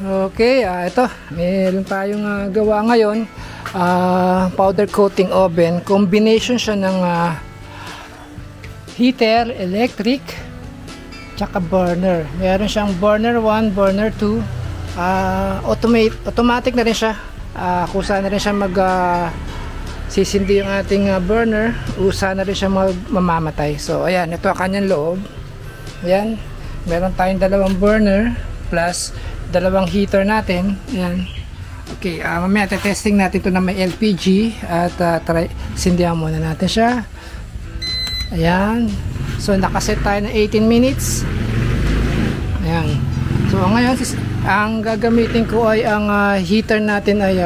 Okay, ito. Meron tayong gawa ngayon. Powder coating oven. Combination siya ng heater, electric, tsaka burner. Meron siyang burner 1, burner 2. Automatic na rin siya. Kusa na rin siya sisindi yung ating burner. Usa na rin siya mamamatay. So, ayan. Ito ang kanyang loob. Ayan. Meron tayong dalawang burner plus dalawang heater natin. Ayan. Okay, mamaya testing natin ito na may LPG at sindihan muna natin siya. Ayan. So nakaset tayo na 18 minutes. Ayan. So ngayon ang gagamitin ko ay ang heater natin ay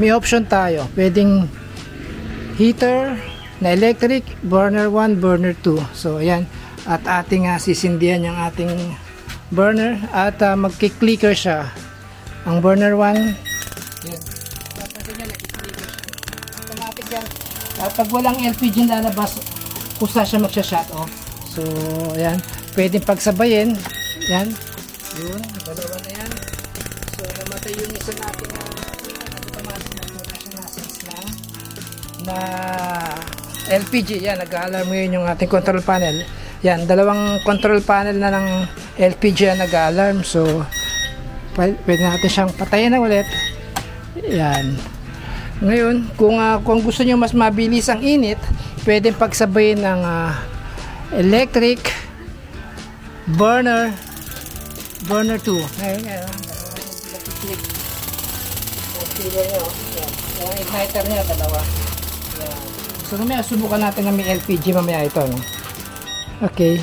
may option tayo. Pwedeng heater na electric, burner 1, burner 2. So ayan. At ating sisindihan yung ating burner at magki-clicker siya. Ang burner 1, yan. Automatic yan. At pag walang LPG lalabas, kusa siya magsha-shut off. So, ayan. Pwedeng pagsabayin. Yan. Yun. Dalawa na yan. So, namatay yung isa natin automatic na LPG. Yan. Nag-alarm ngayon yung ating control panel. Yan, dalawang control panel na ng LPG na nag-alarm. So, pwede natin siyang patayin na ulit. Yan. Ngayon, kung gusto nyo mas mabilis ang init, pwede pagsabayin ng electric, burner 2. Ngayon, yung igniter niya, dalawa. Yan. So, mamaya, subukan natin na may LPG mamaya ito. No? Okay.